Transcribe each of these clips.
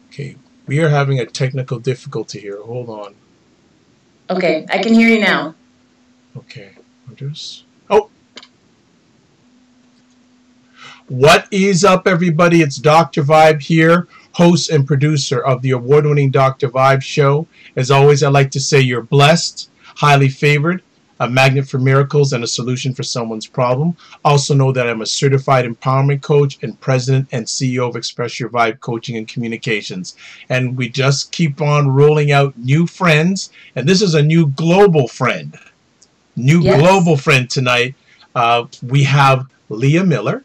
Okay, we are having a technical difficulty here. Hold on. Okay, I can hear you now. Okay, oh, what is up, everybody? It's Dr. Vibe here, host and producer of the award-winning Dr. Vibe show. As always, I like to say you're blessed, highly favored, a magnet for miracles, and a solution for someone's problem. Also know that I'm a certified empowerment coach and president and CEO of Express Your Vibe Coaching and Communications. And we just keep on rolling out new friends, and this is a new global friend. Global friend tonight. We have Lia Miller,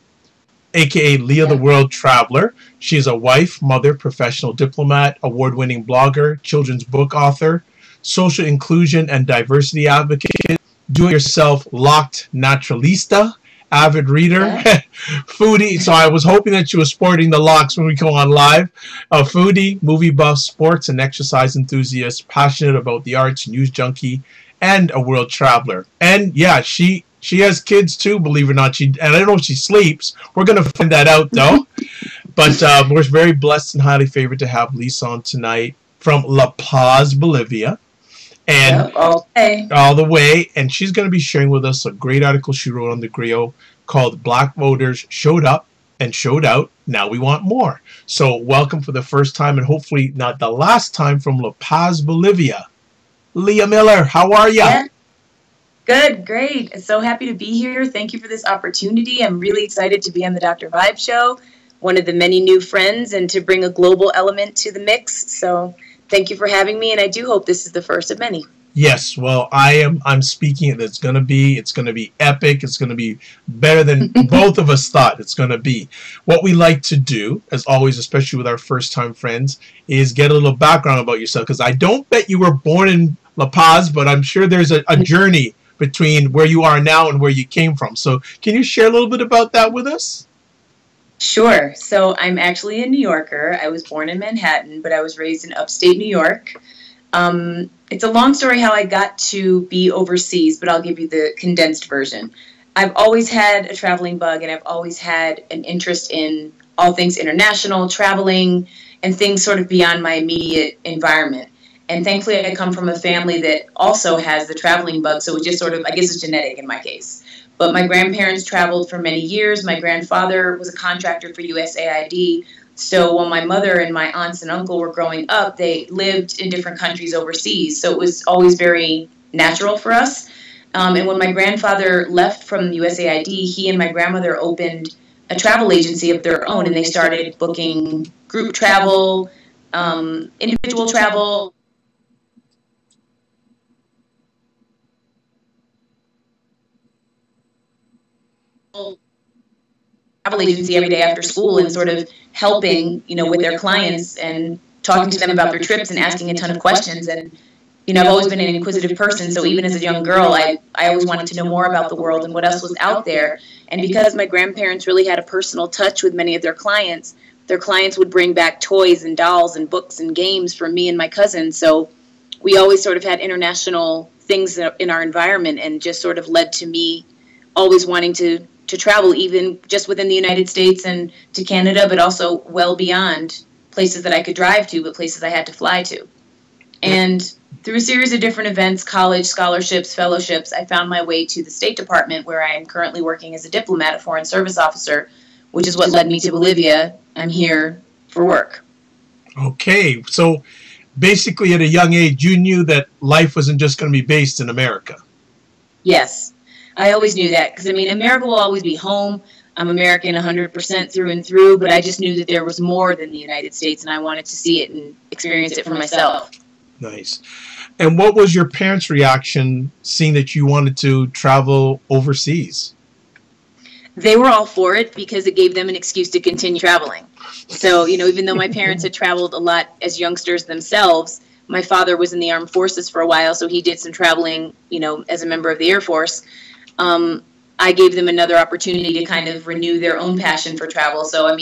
aka Lia the World Traveler. She is a wife, mother, professional diplomat, award-winning blogger, children's book author, social inclusion and diversity advocate, do-it-yourself locked naturalista, avid reader, foodie. So I was hoping that she was sporting the locks when we go on live. A foodie, movie buff, sports and exercise enthusiast, passionate about the arts, news junkie, and a world traveler. And yeah, she has kids too, believe it or not. And I don't know if she sleeps. We're going to find that out though. But we're very blessed and highly favored to have Lisa on tonight from La Paz, Bolivia. And all the way. And she's going to be sharing with us a great article she wrote on the Griot called Black Voters Showed Up and Showed Out. Now we want more. So welcome for the first time and hopefully not the last time from La Paz, Bolivia. Lia Miller, how are you? Yeah. Good, great. So happy to be here. Thank you for this opportunity. I'm really excited to be on the Dr. Vibe show, one of the many new friends, and to bring a global element to the mix. So thank you for having me, and I do hope this is the first of many. Yes, well, I'm speaking it. It's going to be epic. It's going to be better than both of us thought it's going to be. What we like to do, as always, especially with our first-time friends, is get a little background about yourself, because I don't bet you were born in La Paz, but I'm sure there's a journey between where you are now and where you came from. So can you share a little bit about that with us? Sure. So I'm actually a New Yorker. I was born in Manhattan, but I was raised in upstate New York. It's a long story how I got to be overseas, but I'll give you the condensed version. I've always had a traveling bug, and I've always had an interest in all things international, traveling, and things sort of beyond my immediate environment. And thankfully, I come from a family that also has the traveling bug, so it just sort of, I guess it's genetic in my case. But my grandparents traveled for many years. My grandfather was a contractor for USAID. So while my mother and my aunts and uncle were growing up, they lived in different countries overseas. So it was always very natural for us. And when my grandfather left from USAID, he and my grandmother opened a travel agency of their own, and they started booking group travel, individual travel, travel agency every day after school, and sort of helping, with their clients and talking to them about their trips and asking a ton of questions. And, I've always been an inquisitive person. So even as a young girl, I always wanted to know more about the world and what else was out there. And because my grandparents really had a personal touch with many of their clients would bring back toys and dolls and books and games for me and my cousins. So we always sort of had international things in our environment, and just sort of led to me always wanting to travel, even just within the United States and to Canada, but also well beyond places that I could drive to, but places I had to fly to. And through a series of different events, college, scholarships, fellowships, I found my way to the State Department, where I am currently working as a diplomat, a foreign service officer, which is what led me to Bolivia. I'm here for work. Okay, so basically at a young age, you knew that life wasn't just going to be based in America. Yes. I always knew that, because, America will always be home. I'm American 100% through and through, but I just knew that there was more than the United States, and I wanted to see it and experience it for myself. Nice. And what was your parents' reaction seeing that you wanted to travel overseas? They were all for it, because it gave them an excuse to continue traveling. So, even though my parents had traveled a lot as youngsters themselves, my father was in the armed forces for a while, so he did some traveling, as a member of the Air Force. I gave them another opportunity to kind of renew their own passion for travel. So,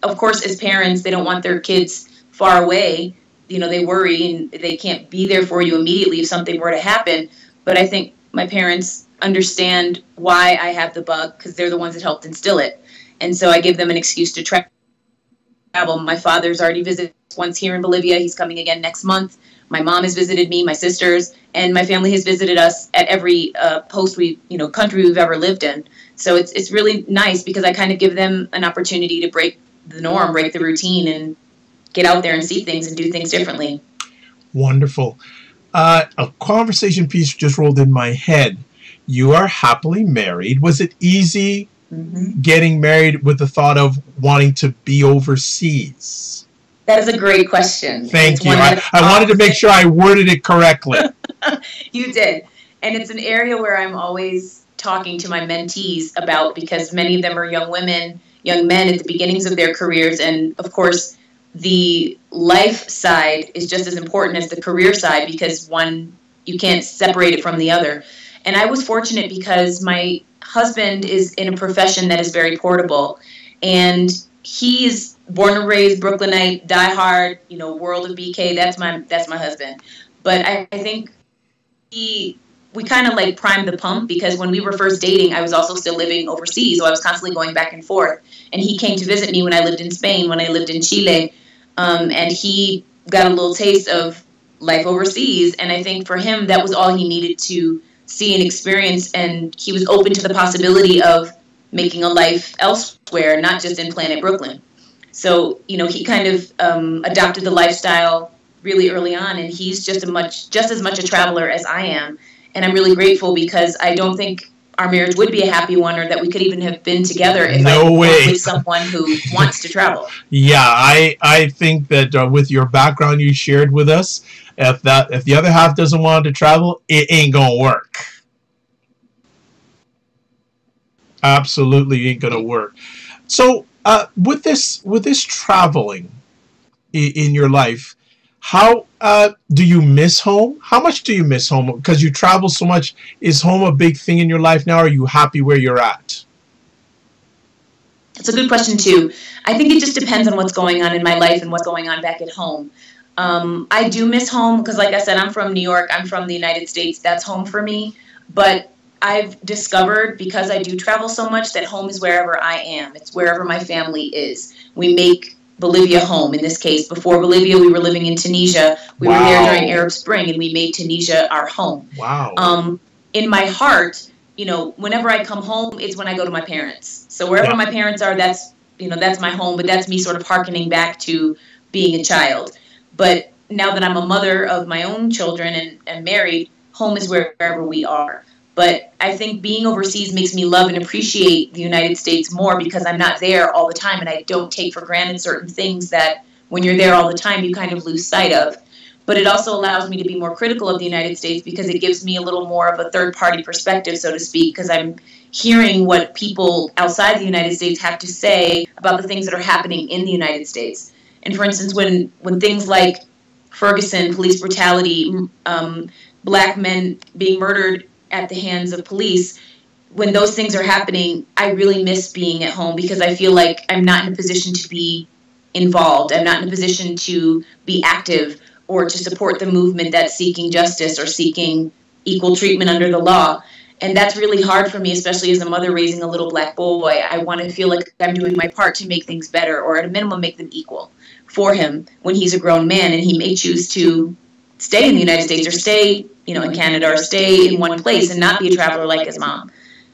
of course, as parents, they don't want their kids far away. They worry and they can't be there for you immediately if something were to happen. But I think my parents understand why I have the bug, because they're the ones that helped instill it. And so I give them an excuse to travel. My father's already visited once here in Bolivia. He's coming again next month. My mom has visited me, my sisters, and my family has visited us at every country we've ever lived in. So it's really nice because I kind of give them an opportunity to break the norm, break the routine, and get out there and see things and do things differently. Wonderful. A conversation piece just rolled in my head. You are happily married. Was it easy getting married with the thought of wanting to be overseas? That is a great question. Thank you. I wanted to make sure I worded it correctly. You did. And it's an area where I'm always talking to my mentees about, because many of them are young women, young men at the beginnings of their careers. And of course, the life side is just as important as the career side, because you can't separate it from the other. And I was fortunate because my husband is in a profession that is very portable, and he's born and raised Brooklynite, diehard, world of BK. That's my husband. But I think we kind of like primed the pump, because when we were first dating, I was also still living overseas, so I was constantly going back and forth. And he came to visit me when I lived in Spain, when I lived in Chile, and he got a little taste of life overseas. And I think for him, that was all he needed to see and experience, and he was open to the possibility of making a life elsewhere, not just in Planet Brooklyn. So, he kind of adopted the lifestyle really early on, and he's just as much a traveler as I am. And I'm really grateful, because I don't think our marriage would be a happy one, or that we could even have been together if I was with someone who wants to travel. Yeah, I think that with your background you shared with us, if the other half doesn't want to travel, it ain't gonna work. Absolutely ain't gonna work. So with this traveling in your life, how do you miss home? How much do you miss home? Because you travel so much. Is home a big thing in your life now? Or are you happy where you're at? It's a good question too. I think it just depends on what's going on in my life and what's going on back at home. I do miss home because, like I said, I'm from New York. I'm from the United States. That's home for me. But I've discovered, because I do travel so much, that home is wherever I am. It's wherever my family is. We make Bolivia home. In this case, before Bolivia, we were living in Tunisia. We were there during Arab Spring, and we made Tunisia our home. Wow. In my heart, whenever I come home, it's when I go to my parents. So wherever my parents are, that's my home. But that's me sort of hearkening back to being a child. But now that I'm a mother of my own children and married, home is wherever we are. But I think being overseas makes me love and appreciate the United States more, because I'm not there all the time, and I don't take for granted certain things that when you're there all the time, you kind of lose sight of. But it also allows me to be more critical of the United States, because it gives me a little more of a third-party perspective, so to speak, because I'm hearing what people outside the United States have to say about the things that are happening in the United States. And for instance, when things like Ferguson, police brutality, black men being murdered at the hands of police, when those things are happening, I really miss being at home, because I feel like I'm not in a position to be involved. I'm not in a position to be active or to support the movement that's seeking justice or seeking equal treatment under the law. And that's really hard for me, especially as a mother raising a little black boy. I want to feel like I'm doing my part to make things better, or at a minimum make them equal for him when he's a grown man, and he may choose to stay in the United States or stay in Canada or stay in one place and not be a traveler like his mom.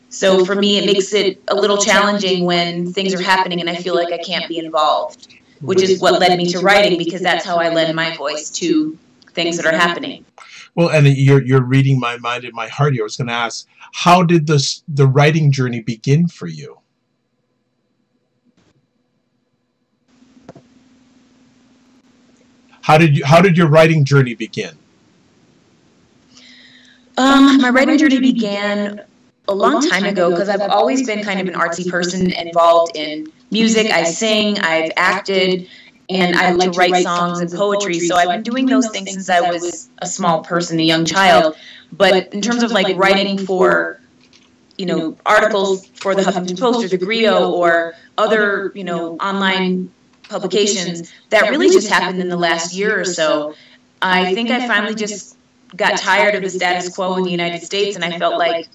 So for me, it makes it a little challenging when things are happening and I feel like I can't be involved, which is what led me to writing, because that's how I lend my voice to things that are happening. Well, and you're reading my mind and my heart here. I was going to ask, how did the writing journey begin for you? How did your writing journey begin? My writing journey began a long time ago, because I've always been kind of an artsy person involved in music. I sing, I've acted, and I like to write songs and poetry. So I've been doing those things since I was a small person, a young child. But in terms of like writing for, articles for the Huffington Post or the Griot or other, online publications, that really just happened in the last year or so. I think I finally just got tired of the status quo in the United States, and I felt like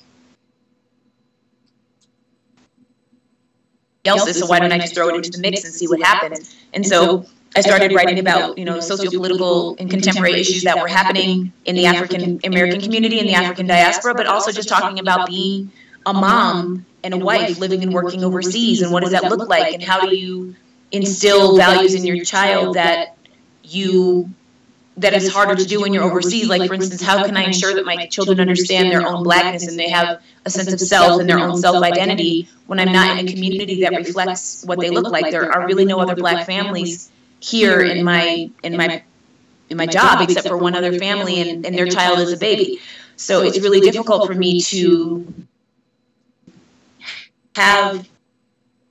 else's, so why don't I just throw it into the mix and see what happens? And so I started writing about, socio-political and contemporary issues that were happening in the African American community and the African diaspora, but also just talking about being a mom and a wife living and working overseas, and what does that look like, and how do you instill values in your child that is harder to do when you're overseas. Like, for instance, how can I ensure that my children understand their own Blackness and they have a sense of self and their own self-identity when I'm not in a community that reflects what they look like? There are really no other Black families here in my job, except for one other family, and their child is a baby. So it's really difficult for me to have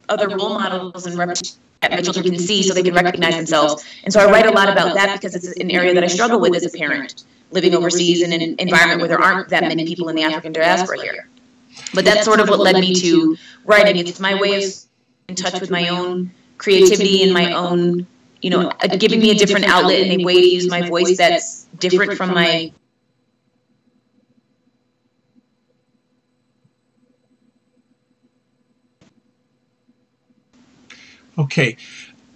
other role models and representatives that my children can see so they can recognize themselves. And so I write a lot about that because it's an area that I struggle with as a parent, living overseas in an environment where there aren't that many people in the African diaspora here. But that's sort of what led me to writing. It's my way of in touch with my own creativity and my own, giving me a different outlet and a way to use my voice that's different from my Okay.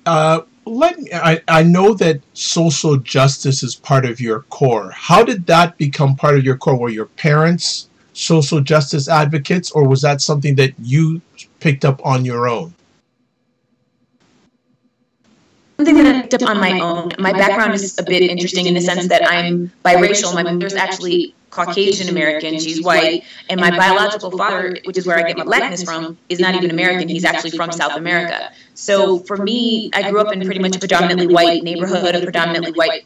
I know that social justice is part of your core. How did that become part of your core? Were your parents social justice advocates, or was that something that you picked up on your own? Something that I picked up on my own. My background is a bit interesting in the sense that I'm biracial. My mother's actually Caucasian American, she's white, and my biological father, which is where I get my Blackness from, is not even American, he's actually from South America. So for me, I grew up in pretty much a predominantly white neighborhood, a predominantly white,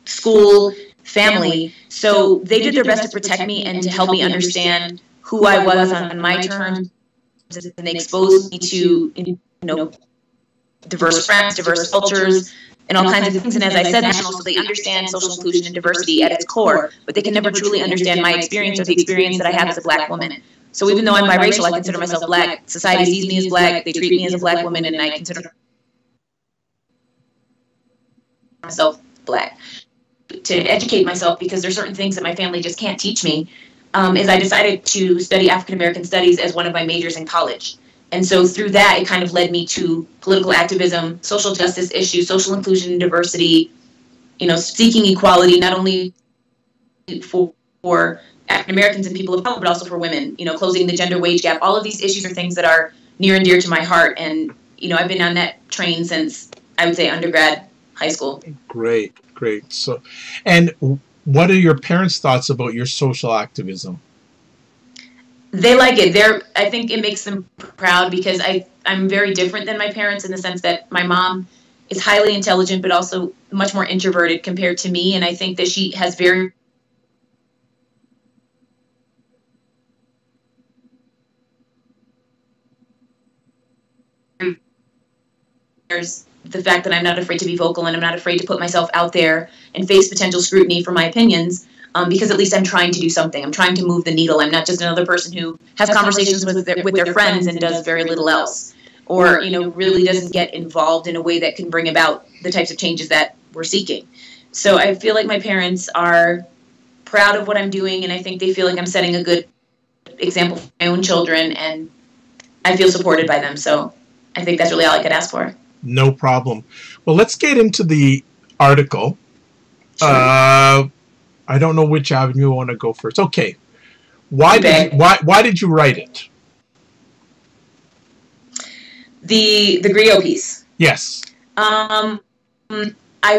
school, family. So they did their best to protect me and to help me understand who I was on my terms, and they exposed me to, diverse friends, diverse cultures, and all kinds of things. And as I said, national, so they understand social inclusion and diversity at its core, but they can never truly understand my experience or the experience that I have as a Black woman. So even though I'm biracial, I consider myself Black. Society sees me as Black. They treat me as a Black woman, and I consider myself Black. To educate myself, because there's certain things that my family just can't teach me, is I decided to study African American studies as one of my majors in college. And so through that, it kind of led me to political activism, social justice issues, social inclusion and diversity, seeking equality, not only for African Americans and people of color, but also for women, closing the gender wage gap. All of these issues are things that are near and dear to my heart. And, I've been on that train since, I would say, undergrad, high school. Great. So, and what are your parents' thoughts about your social activism? They like it. I think it makes them proud because I'm very different than my parents in the sense that my mom is highly intelligent, but also much more introverted compared to me. And I think that she has very the fact that I'm not afraid to be vocal and I'm not afraid to put myself out there and face potential scrutiny for my opinions. Because at least I'm trying to do something. I'm trying to move the needle. I'm not just another person who has conversations with their friends and does very little else, or really doesn't get involved in a way that can bring about the types of changes that we're seeking. So I feel like my parents are proud of what I'm doing, and I think they feel like I'm setting a good example for my own children, and I feel supported by them. So I think that's really all I could ask for. No problem. Well, let's get into the article. Sure. I don't know which avenue I want to go first. Okay. Why did you write it? The Griot piece. Yes. I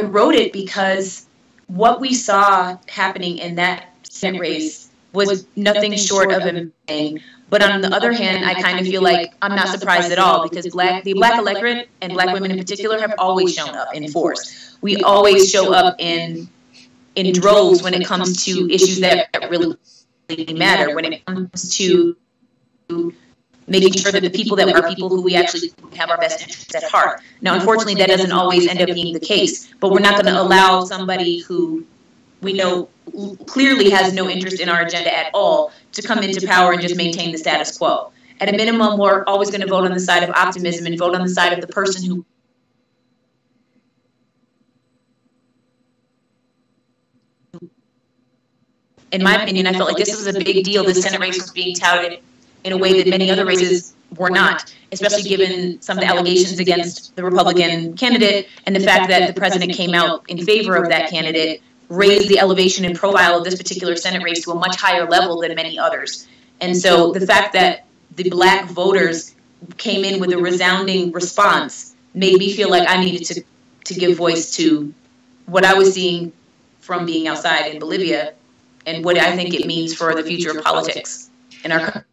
wrote it because what we saw happening in that Senate race was nothing short of amazing. But on the other hand, I kind of feel like I'm not surprised at all because the Black electorate and Black women in particular have always shown up in force. We always show up in droves when it comes to issues that really matter, when it comes to making sure that the people that are people who we actually have our best interests at heart. Now, unfortunately, that doesn't always end up being the case, but we're not going to allow somebody who we know clearly has no interest in our agenda at all to come into power and just maintain the status quo. At a minimum, we're always going to vote on the side of optimism and vote on the side of the person who in my opinion, I felt like this was a big deal. The Senate race was being touted in a way that many other races were not, especially given some of the allegations against the Republican candidate and the fact that the president came out in favor of that candidate, raised the elevation and profile of this particular Senate race to a much higher level than many others. And so the fact that the black voters came in with a resounding response made me feel like I needed to give voice to what I was seeing from being outside in Bolivia and what I think it means for the future of politics in our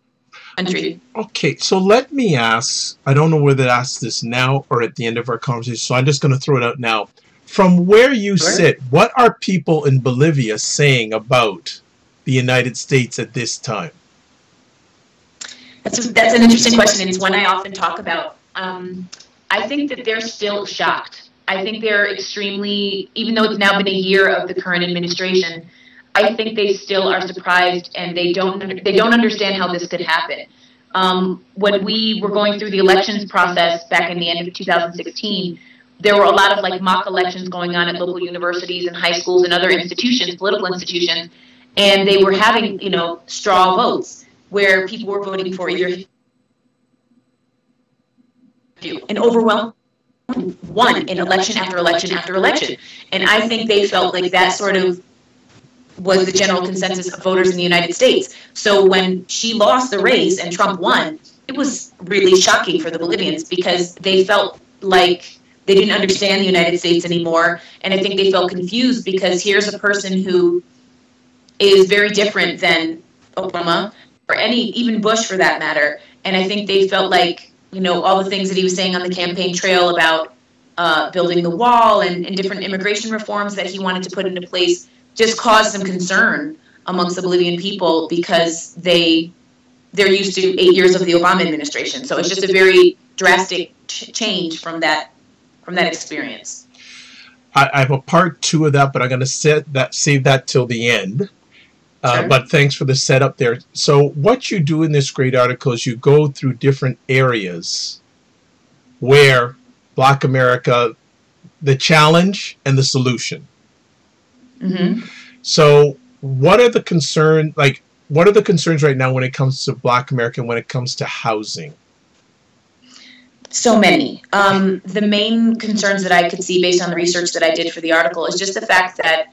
country. Okay, so let me ask, I don't know whether to ask this now or at the end of our conversation, so I'm just going to throw it out now. From where you sit, what are people in Bolivia saying about the United States at this time? That's an interesting question. It's one I often talk about. I think that they're still shocked. I think they're extremely, even though it's now been a year of the current administration, I think they still are surprised and they don't understand how this could happen. When we were going through the elections process back in the end of 2016, there were a lot of like mock elections going on at local universities and high schools and other institutions, political institutions, and they were having, you know, straw votes where people were voting for either an overwhelming won in election after election after election. And I think they felt like that sort of was the general consensus of voters in the United States. So when she lost the race and Trump won, it was really shocking for the Bolivians because they felt like they didn't understand the United States anymore. And I think they felt confused because here's a person who is very different than Obama or even Bush for that matter. And I think they felt like, you know, all the things that he was saying on the campaign trail about building the wall and different immigration reforms that he wanted to put into place just caused some concern amongst the Bolivian people because they're used to 8 years of the Obama administration. So it's just a very drastic change from that experience. I have a part 2 of that, but I'm going to save that till the end. Sure. But thanks for the setup there. So what you do in this great article is you go through different areas where Black America, the challenge and the solution. Mm-hmm. So what are the concerns right now when it comes to Black America and when it comes to housing? So many. The main concerns that I could see based on the research that I did for the article is just the fact that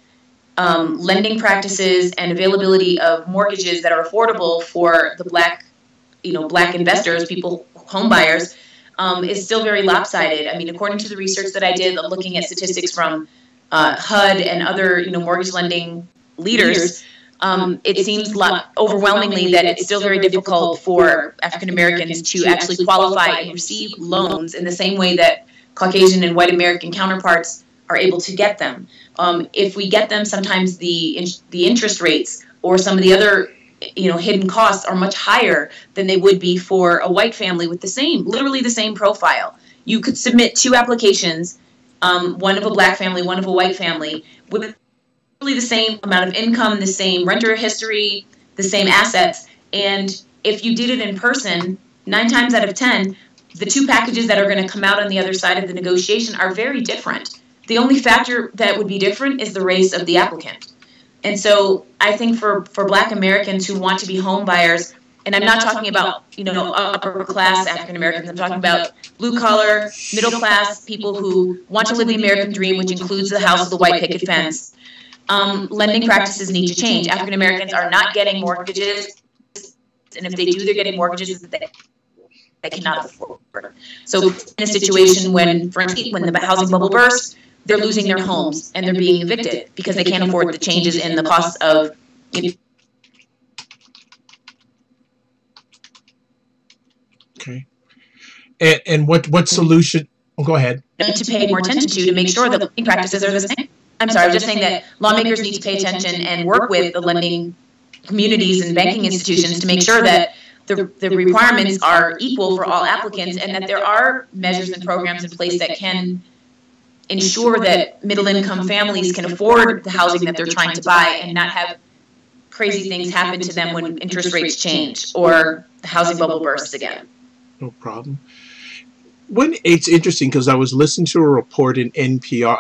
lending practices and availability of mortgages that are affordable for the Black investors, home buyers, is still very lopsided. I mean, according to the research that I did, looking at statistics from HUD and other, mortgage lending leaders, it seems overwhelmingly that it's still very difficult for African Americans to actually qualify and receive loans in the same way that Caucasian and white American counterparts are able to get them. If we get them, sometimes the interest rates or some of the other hidden costs are much higher than they would be for a white family with literally the same profile. You could submit 2 applications, one of a Black family, one of a white family, with really the same amount of income, the same renter history, the same assets. And if you did it in person, 9 times out of 10, the 2 packages that are going to come out on the other side of the negotiation are very different. The only factor that would be different is the race of the applicant. And so I think for Black Americans who want to be home buyers, and I'm not talking about, upper class African Americans, I'm talking about blue collar, middle class people who want to live the American dream, which includes the house with the white picket fence. Lending practices need to change. African Americans are not getting mortgages, and if they do, they're getting mortgages that they cannot afford. So in a situation when the housing bubble bursts, they're losing their homes and they're being evicted because they can't afford the changes in the cost of. Okay. And what solution? Oh, go ahead. Need to pay more attention to make sure that lending practices are the same. I'm sorry, I was just saying that lawmakers need to pay attention and work with the lending communities and banking institutions to make sure that the requirements are equal for all applicants and that there are measures and programs in place that can ensure that middle-income families can afford the housing that they're trying to buy and not have crazy things happen to them when interest rates change or the housing bubble bursts again. No problem. It's interesting because I was listening to a report in NPR.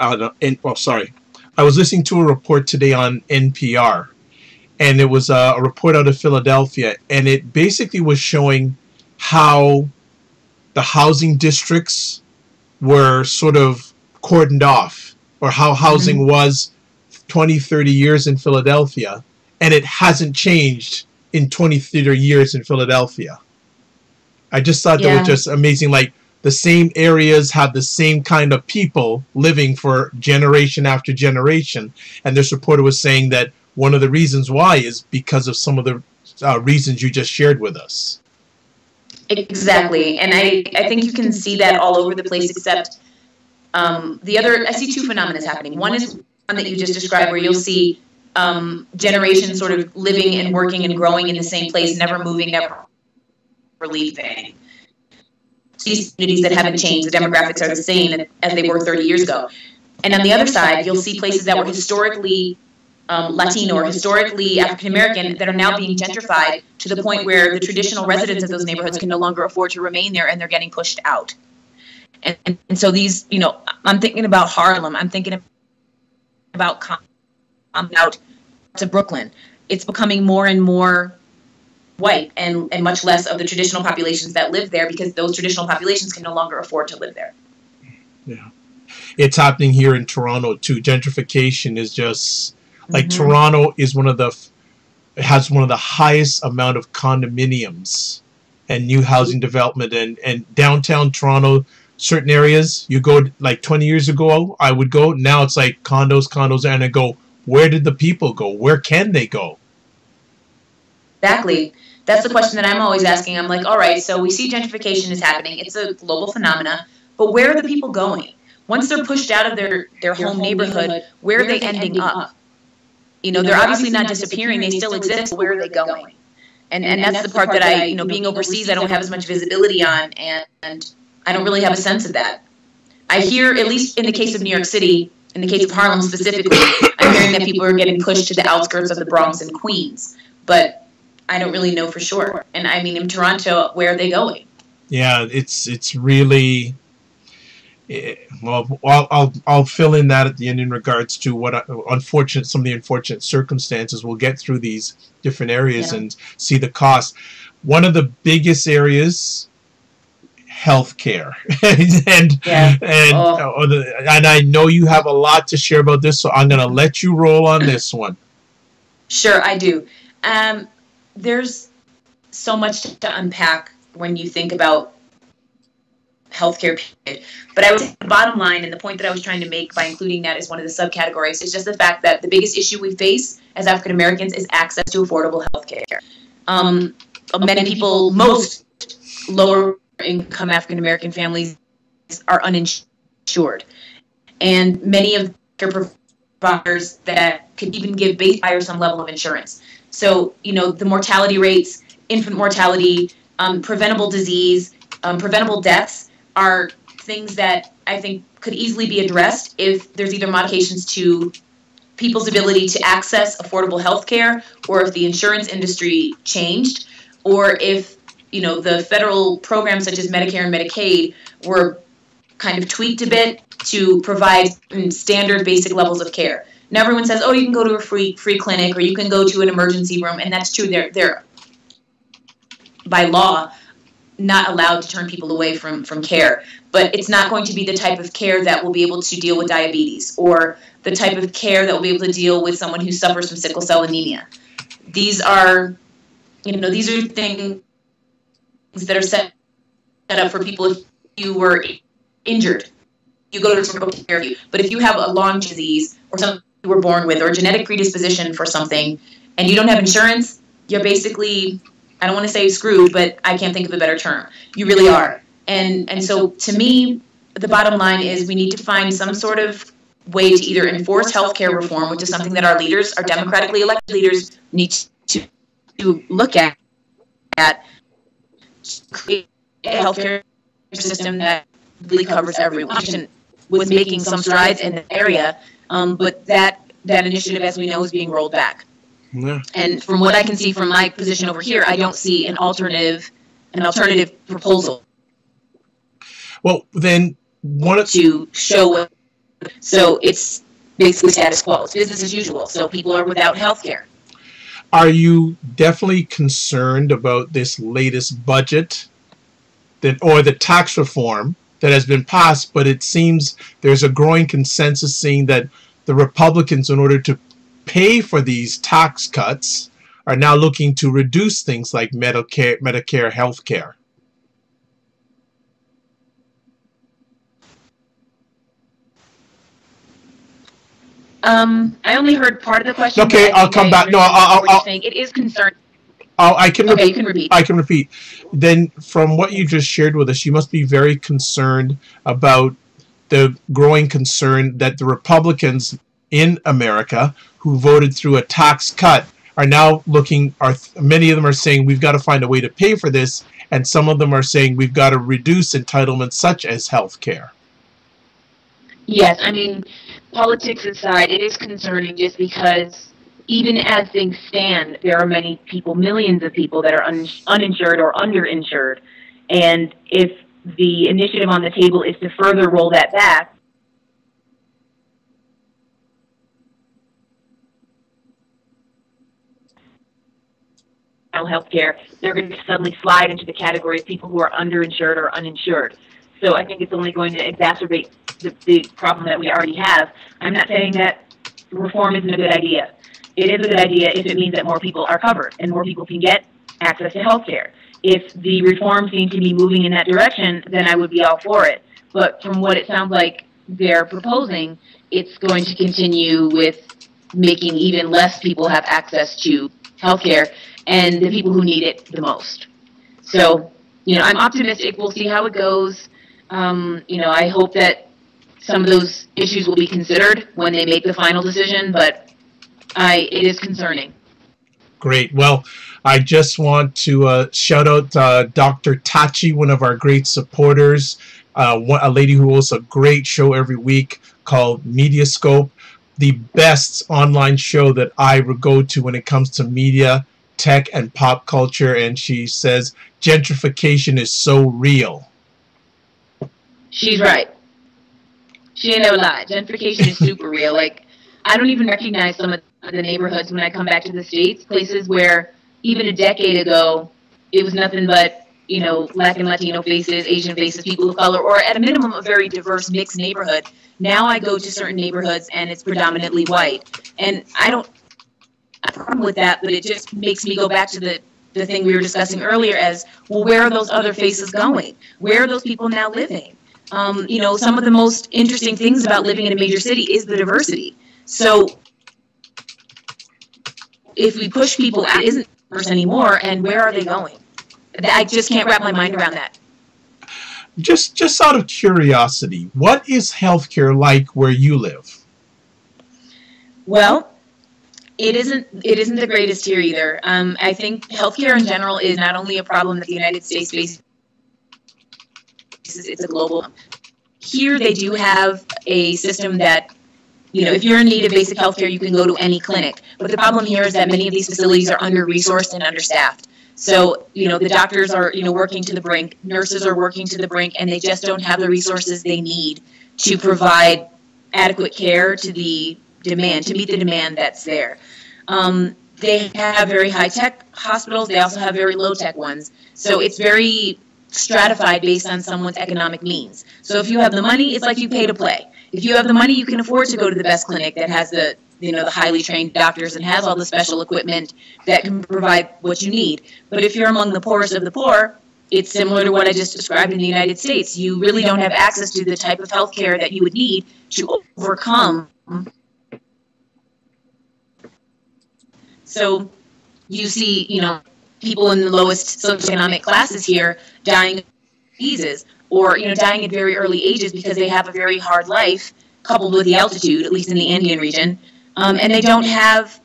I was listening to a report today on NPR, and it was a report out of Philadelphia, and it basically was showing how the housing districts were sort of cordoned off, or how housing was 20, 30 years in Philadelphia, and it hasn't changed in 20, 30 years in Philadelphia. I just thought that was just amazing. Like, the same areas have the same kind of people living for generation after generation. And this reporter was saying that one of the reasons why is because of some of the reasons you just shared with us. Exactly. And I think you can see that all over the place, except I see two phenomena happening. One is one that you just described, where you'll see generations sort of living and working and growing in the same place, never moving, never leaving. These communities that haven't changed, the demographics are the same as they were 30 years ago. And on the other side, you'll see places that were historically Latino or historically African American that are now being gentrified to the point where the traditional residents of those neighborhoods can no longer afford to remain there, and they're getting pushed out. And so these, I'm thinking about Harlem. I'm thinking about out to Brooklyn. It's becoming more and more white and much less of the traditional populations that live there, because those traditional populations can no longer afford to live there. Yeah. It's happening here in Toronto too. Gentrification is just like Toronto is has one of the highest amount of condominiums and new housing development, and downtown Toronto, certain areas you go, like 20 years ago I would go, now it's like condos, and I go, where did the people go? Where can they go? Exactly. That's the question that I'm always asking. I'm like, all right, so we see gentrification is happening. It's a global phenomena, but where are the people going? Once they're pushed out of their home neighborhood, where are they ending up? They're obviously not disappearing. They still exist. Where are they going? And that's the part that I, being overseas, I don't have as much visibility on, and I don't really have a sense of that. I hear, at least in the case of New York City, in the case of Harlem specifically, I'm hearing that people are getting pushed to the outskirts of the Bronx and Queens, but I don't really know for sure. And I mean, in Toronto, where are they going? Yeah, it's really, well, I'll fill in that at the end in regards to what some of the unfortunate circumstances. We'll get through these different areas and see the cost. One of the biggest areas, healthcare, and I know you have a lot to share about this, so I'm going to let you roll on this one. Sure, I do. There's so much to unpack when you think about healthcare, but I would say the bottom line, and the point that I was trying to make by including that as one of the subcategories, is just the fact that the biggest issue we face as African Americans is access to affordable healthcare. Many people, most lower income African American families are uninsured, and many of care providers that could even give base hire some level of insurance. So, the mortality rates, infant mortality, preventable disease, preventable deaths are things that I think could easily be addressed if there's either modifications to people's ability to access affordable health care, or if the insurance industry changed, or if, the federal programs such as Medicare and Medicaid were kind of tweaked a bit to provide standard basic levels of care. Now everyone says, oh, you can go to a free clinic, or you can go to an emergency room, and that's true. They're by law not allowed to turn people away from care, but it's not going to be the type of care that will be able to deal with diabetes, or the type of care that will be able to deal with someone who suffers from sickle cell anemia. These are things that are set up for people if you were injured. You go to someone to take care of you. But if you have a lung disease, or something you were born with, or a genetic predisposition for something, and you don't have insurance, you're basically, I don't want to say screwed, but I can't think of a better term. You really are. And so to me, the bottom line is we need to find some sort of way to either enforce healthcare reform, which is something that our leaders, our democratically elected leaders, need to look at create a healthcare system that really covers everyone. Was making some strides in the area, but that initiative, as we know, is being rolled back. Yeah. And from what I can see from my position over here, I don't see an alternative proposal. Well, then to show what, so it's basically status quo. It's business as usual. So people are without health care. Are you definitely concerned about this latest budget that, or the tax reform that has been passed, but it seems there's a growing consensus saying that the Republicans, in order to pay for these tax cuts, are now looking to reduce things like Medicare health care. I only heard part of the question. Okay, I'll come back. No, I'll saying it is concerning. I can okay, you can repeat. I can repeat. Then, from what you just shared with us, you must be very concerned about the growing concern that the Republicans in America who voted through a tax cut are now looking, many of them are saying we've got to find a way to pay for this, and some of them are saying we've got to reduce entitlements such as health care. Yes, I mean, politics aside, it is concerning just because even as things stand, there are many people, millions of people that are uninsured or underinsured. And if the initiative on the table is to further roll that back, health care, they're going to suddenly slide into the category of people who are underinsured or uninsured. So I think it's only going to exacerbate the problem that we already have. I'm not saying that reform isn't a good idea. It is a good idea if it means that more people are covered and more people can get access to health care. If the reforms seem to be moving in that direction, then I would be all for it. But from what it sounds like they're proposing, it's going to continue with making even less people have access to health care and the people who need it the most. So, you know, I'm optimistic. We'll see how it goes. You know, I hope that some of those issues will be considered when they make the final decision, but it is concerning. Great. Well, I just want to shout out Dr. Tachi, one of our great supporters, a lady who hosts a great show every week called Mediascope, the best online show that I would go to when it comes to media, tech, and pop culture. And she says gentrification is so real. She's right. She ain't never lied. Gentrification is super real. Like, I don't even recognize some of the neighborhoods when I come back to the States, places where even a decade ago, it was nothing but, you know, Black and Latino faces, Asian faces, people of color, or at a minimum, a very diverse mixed neighborhood. Now I go to certain neighborhoods and it's predominantly white. And I don't have a problem with that, but it just makes me go back to the thing we were discussing earlier as, well, where are those other faces going? Where are those people now living? You know, some of the most interesting things about living in a major city is the diversity. So if we push people out, it isn't diverse anymore, and where are they going? I just can't wrap my mind around that. Just out of curiosity, what is healthcare like where you live? Well, it isn't the greatest here either. I think healthcare in general is not only a problem that the United States faces, it's a global one. Here they do have a system that, you know, if you're in need of basic health care, you can go to any clinic. But the problem here is that many of these facilities are under-resourced and understaffed. So, you know, the doctors are, you know, working to the brink, nurses are working to the brink, and they just don't have the resources they need to provide adequate care to the demand, to meet the demand that's there. They have very high-tech hospitals. They also have very low-tech ones. So it's very stratified based on someone's economic means. So if you have the money, it's like you pay to play. If you have the money, you can afford to go to the best clinic that has the, you know, the highly trained doctors and has all the special equipment that can provide what you need. But if you're among the poorest of the poor, it's similar to what I just described in the United States. You really don't have access to the type of health care that you would need to overcome. So you see, you know, people in the lowest socioeconomic classes here dying of diseases, or, you know, dying at very early ages because they have a very hard life coupled with the altitude, at least in the Andean region, and they don't have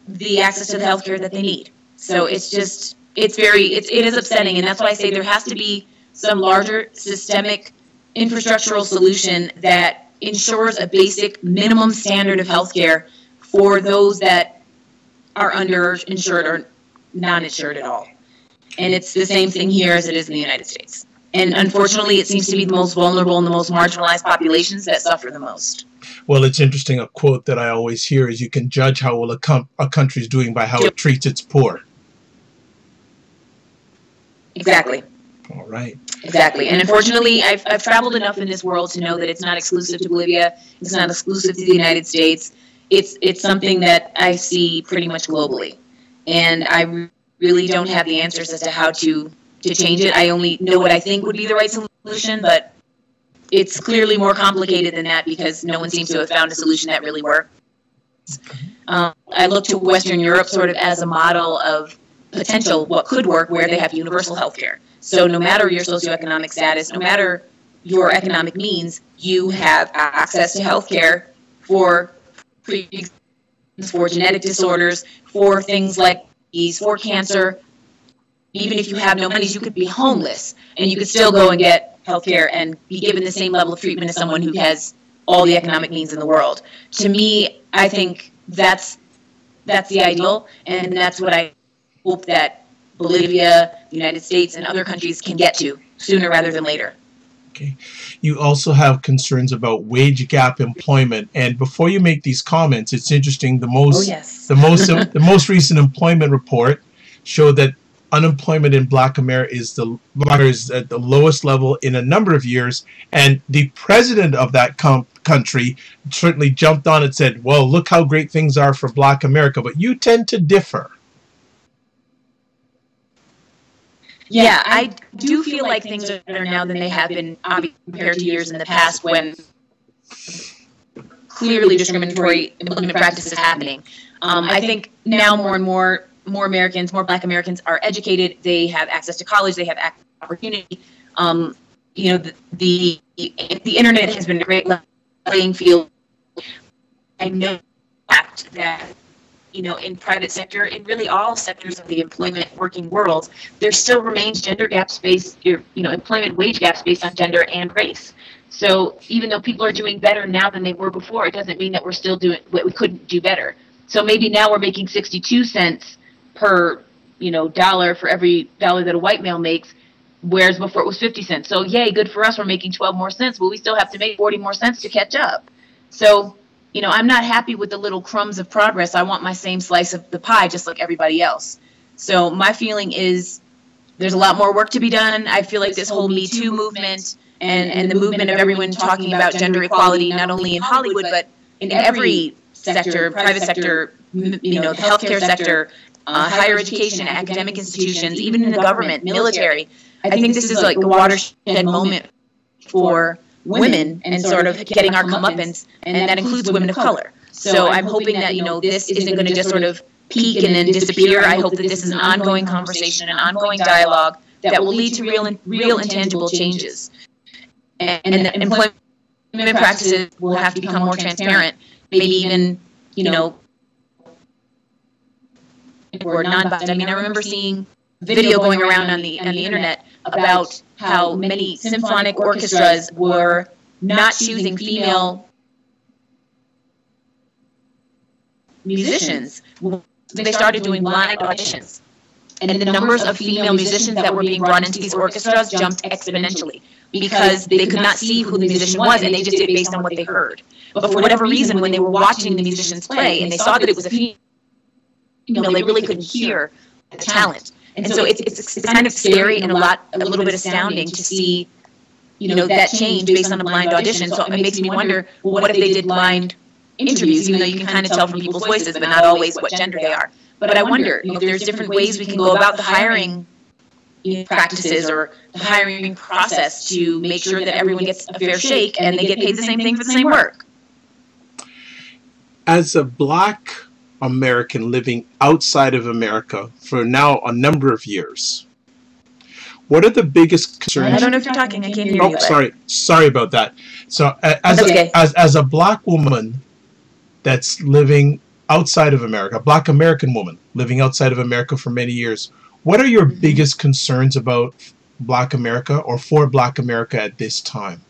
the access to the healthcare that they need. So it's just, it is upsetting, and that's why I say there has to be some larger systemic infrastructural solution that ensures a basic minimum standard of healthcare for those that are underinsured or non-insured at all. And it's the same thing here as it is in the United States. And unfortunately, it seems to be the most vulnerable and the most marginalized populations that suffer the most. Well, it's interesting. A quote that I always hear is, you can judge how well a country is doing by how it treats its poor. Exactly. All right. Exactly. And unfortunately, I've traveled enough in this world to know that it's not exclusive to Bolivia. It's not exclusive to the United States. It's something that I see pretty much globally. And I really don't have the answers as to how to change it. I only know what I think would be the right solution, but it's clearly more complicated than that because no one seems to have found a solution that really works. I look to Western Europe sort of as a model of potential what could work, where they have universal health care. So no matter your socioeconomic status, no matter your economic means, you have access to health care for genetic disorders, for things like disease, for cancer. Even if you have no money, you could be homeless and you could still go and get health care and be given the same level of treatment as someone who has all the economic means in the world. To me, I think that's the ideal, and that's what I hope that Bolivia, the United States, and other countries can get to sooner rather than later. Okay. You also have concerns about wage gap employment, and before you make these comments, it's interesting. The most recent employment report showed that unemployment in Black America is at the lowest level in a number of years, and the president of that country certainly jumped on and said, well, look how great things are for Black America, but you tend to differ. Yeah, I do feel like things are better now than they have been compared to years in the past when clearly discriminatory employment practices happening. I think now more and more Americans, more Black Americans are educated. They have access to college. They have opportunity. You know, the internet has been a great playing field. I know that, you know, in private sector, in really all sectors of the employment working world, there still remains gender gaps based, employment wage gaps based on gender and race. So even though people are doing better now than they were before, it doesn't mean that we're still doing what we couldn't do better. So maybe now we're making 62 cents per, dollar for every dollar that a white male makes, whereas before it was 50 cents. So yay, good for us. We're making 12 more cents, but we still have to make 40 more cents to catch up. So, I'm not happy with the little crumbs of progress. I want my same slice of the pie, just like everybody else. So my feeling is there's a lot more work to be done. I feel like this whole Me Too movement and the movement of everyone talking about gender equality, not only in Hollywood, but in every sector, private sector, the healthcare sector, higher education, academic institutions, even in the government, military. I think this is like a watershed moment for women and sort of getting our comeuppance, and that includes women of color. So I'm hoping that, this isn't going to just sort of peak and then disappear. I hope that this is an ongoing conversation, an ongoing dialogue that will lead to real and tangible changes. And that employment practices will have to become more transparent, maybe even, or non-biased. I mean, I remember seeing video going around on the internet about how many symphonic orchestras were not choosing female musicians. They started doing blind auditions. And the numbers of female musicians that were being brought into these orchestras jumped exponentially because they could not see who the musician was, and they just did it based on what they heard. But for whatever reason, when they were watching the musicians play and they saw that it was a female, they really couldn't hear the talent. And so it's kind of scary and a little bit astounding to see, that change based on a blind audition. So it makes me wonder, well, what if they did blind interviews, even though you can kind of tell from people's voices, but not always what gender they are. But I wonder, if there's different ways we can go about the hiring practices or the hiring process to make sure that everyone gets a fair shake and they get paid the same thing for the same work. As a Black American living outside of America for now a number of years, what are the biggest concerns? I don't know if you're talking. I can't hear you. Sorry about that. So as a Black woman that's living outside of America, a Black American woman living outside of America for many years, what are your biggest concerns about Black America or for Black America at this time?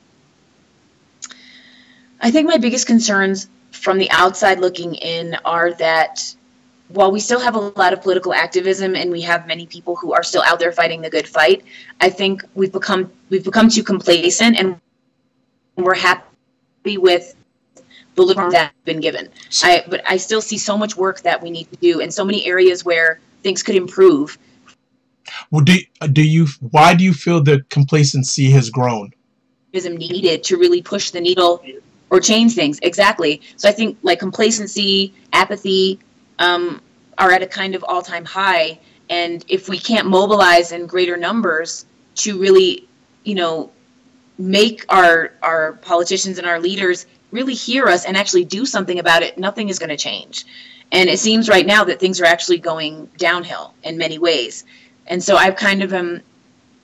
I think my biggest concerns from the outside looking in are that while we still have a lot of political activism and we have many people who are still out there fighting the good fight, I think we've become too complacent and we're happy with the liberty that's been given. But I still see so much work that we need to do and so many areas where things could improve. Well, why do you feel the complacency has grown? Needed to really push the needle or change things. Exactly. So I think like complacency, apathy are at a kind of all-time high. And if we can't mobilize in greater numbers to really, make our politicians and our leaders really hear us and actually do something about it, nothing is going to change. And it seems right now that things are actually going downhill in many ways. And so I've kind of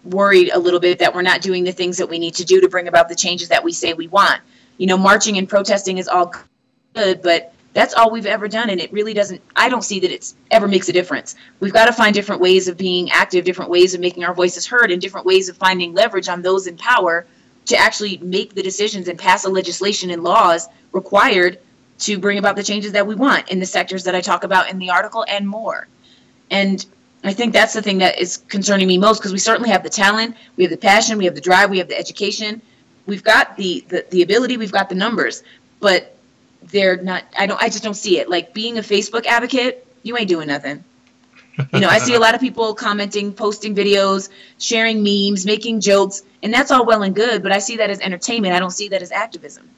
worried a little bit that we're not doing the things that we need to do to bring about the changes that we say we want. Marching and protesting is all good, but that's all we've ever done, and it really doesn't, I don't see that it's ever makes a difference. We've got to find different ways of being active, different ways of making our voices heard, and different ways of finding leverage on those in power to actually make the decisions and pass the legislation and laws required to bring about the changes that we want in the sectors that I talk about in the article and more. And I think that's the thing that is concerning me most, because we certainly have the talent, we have the passion, we have the drive, we have the education, we've got the ability, we've got the numbers, but they're not, I just don't see it. Like being a Facebook advocate, you ain't doing nothing. I see a lot of people commenting, posting videos, sharing memes, making jokes, and that's all well and good, but I see that as entertainment. I don't see that as activism.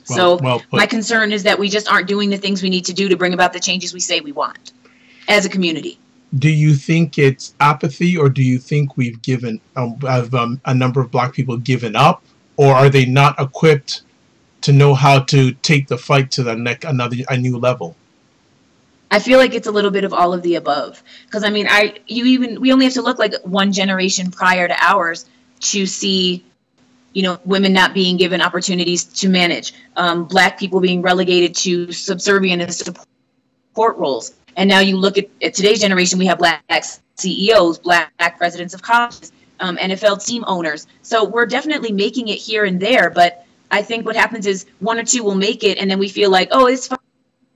So my concern is that we just aren't doing the things we need to do to bring about the changes we say we want as a community. Do you think it's apathy, or do you think we've given, a number of Black people given up, or are they not equipped to know how to take the fight to a new level? I feel like it's a little bit of all of the above. Because I mean, we only have to look like one generation prior to ours to see, women not being given opportunities to manage, Black people being relegated to subservient and support roles. And now you look at today's generation, we have Black CEOs, Black presidents of colleges, NFL team owners. So we're definitely making it here and there, but I think what happens is one or two will make it, and then we feel like, oh, it's